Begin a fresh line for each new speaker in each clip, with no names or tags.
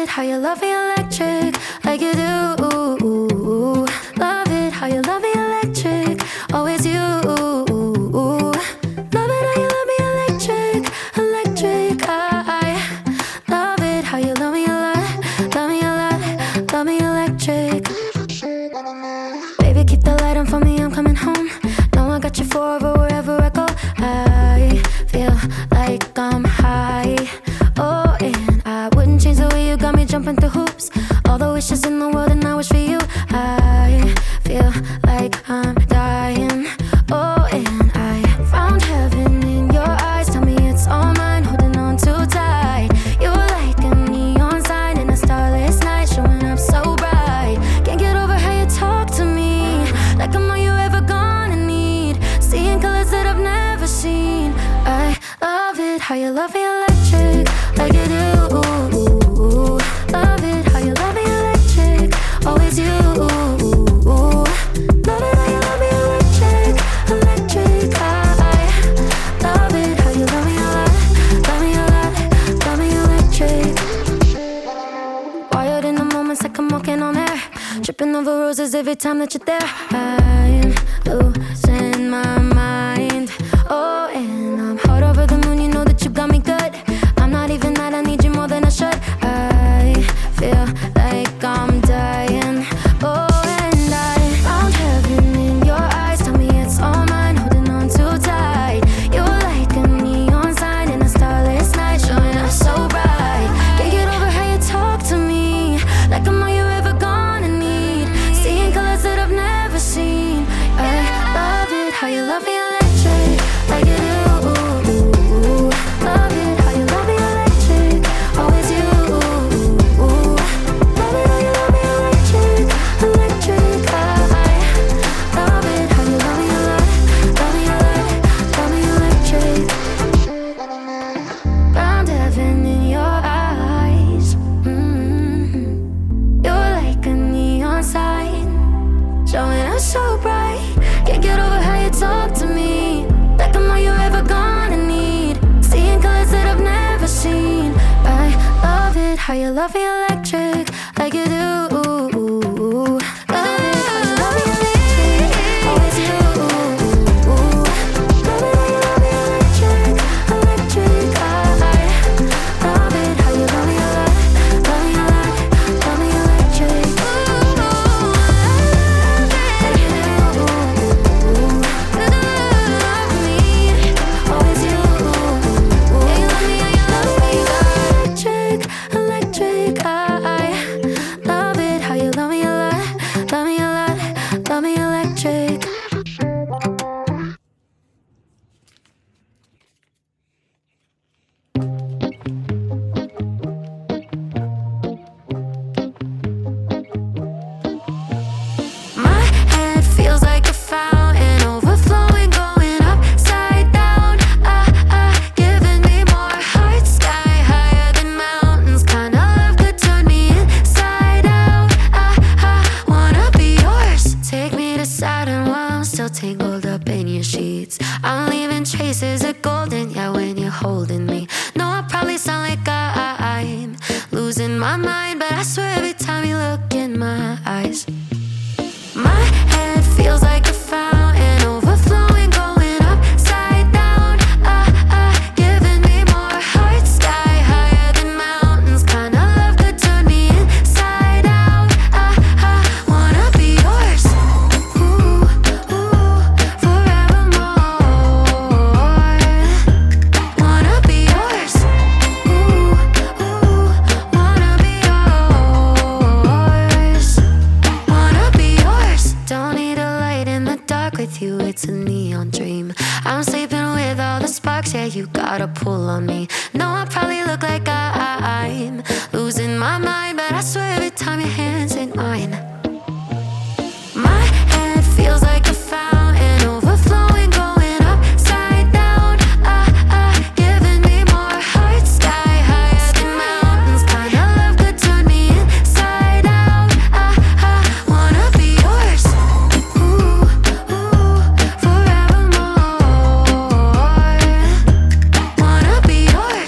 it how you love me electric, like you do. Love it how you love me electric, always you. Love it how you love me electric, electric. I love it how you love me a lot, love me a lot, love me electric. Baby, keep the light on for me, I'm coming home. Know I got you forever wherever I go. I feel like I'm high. Oh, and I wouldn't change the way you got me jumping through hoops. All the wishes in the world and I wish for you. I feel like I'm dying. Oh, and I found heaven in your eyes. Tell me it's all mine, holding on too tight. You're like a neon sign in a starless night, showing up so bright. Can't get over how you talk to me, like I'm all you ever gonna need. Seeing colors that I've never seen. I love it how you love me electric, like you do. Love it how you love me electric, always you. Love it how you love me electric, electric. I love it how you love me a lot, love me a lot, love me electric. Wired in the moments like I'm walking on air, tripping over roses every time that you're there. I'm losing my mind. Oh, and I'm hot over the moon, you know that you got me good. I'm not even that, I need you more than I should. I feel like I'm dying. Oh, and I found heaven in your eyes. Tell me it's all mine, holding on too tight. You're like a neon sign in a starless night, showing up so bright. Can't get over how you talk to me, like I'm all you ever gonna need. Seeing colors that I've never seen. I love it how you love me electric, like you do. Love it how you love me electric, always you. Love it how you love me electric, electric. I love it how you love me a lot, love me a lot, love me electric. Found heaven in your eyes. You're like a neon sign, showing up so bright. Can't get over how you talk to me, like I'm all you ever gonna need. Seeing colors that I've never seen. I love it how you love me electric, like you do. Love it how you love me electric, always you. Love it how you love me electric, electric. I love it how you love me a lot, love me a lot, love me electric. Like you do. Love me, always you. Yeah, you love me, yeah, you love me. Electric, electric. I love it how you love me a lot, love me a lot, love me electric. My head feels like a fountain, overflowing, going upside down. Giving me more heart, sky higher than mountains. Kind of love could turn me inside out. Wanna be yours, take me to Saturn while I'm still tangled up in your sheets. I'm leaving traces of golden, yeah, when you're holding me. No, I probably sound like I'm losing my mind, but I swear every time you look in my eyes. My head feels like a fountain, overflowing, going upside down. Giving me more heart, sky higher than mountains. Kind of love could turn me inside out. Wanna be yours, ooh, forevermore. Wanna be yours, ooh, wanna be yours. Wanna be yours. Don't need a light in the dark with you, it's a neon dream. I'm sleeping with all the sparks, yeah, you got a pull on me. No, I probably look like I'm losing my mind, but I swear every time your hands in mine. My head feels like a fountain, overflowing, going upside down. Giving me more heart, sky higher than mountains. Kind of love could turn me inside out. Wanna be yours, ooh, forevermore. Wanna be yours.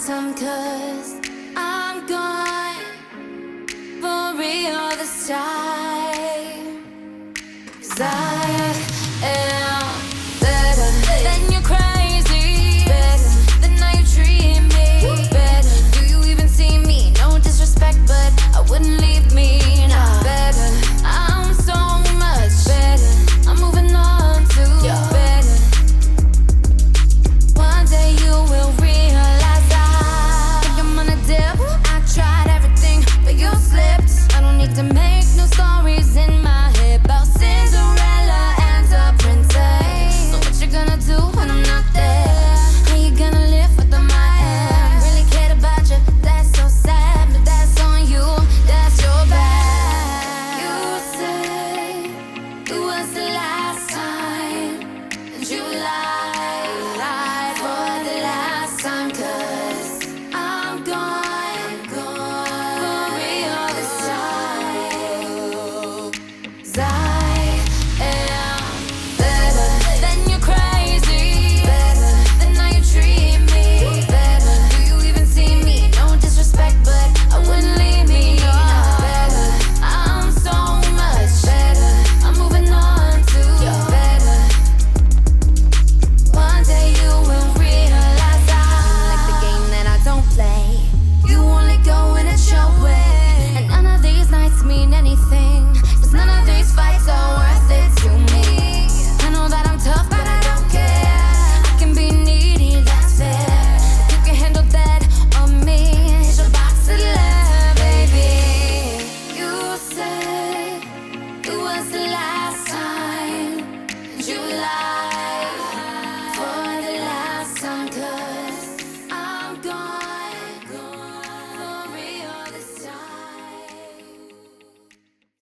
some, 'cause I'm gone for real this time. 'Cause I am better than you're crazy, better than how you treat me, better. Do you even see me? No disrespect, but I wouldn't leave me. Nah, better. I'm so much better. I'm moving on to better. One day you will realize I think I'm on a dip. I tried everything, but you slipped. I don't need to make no stories in my head about Cinderella and the princess. So what you gonna do when I'm not there? How you gonna live without my hand? Really cared about you, that's so sad, but that's on you, that's your bad. You said it was the last time that you lied.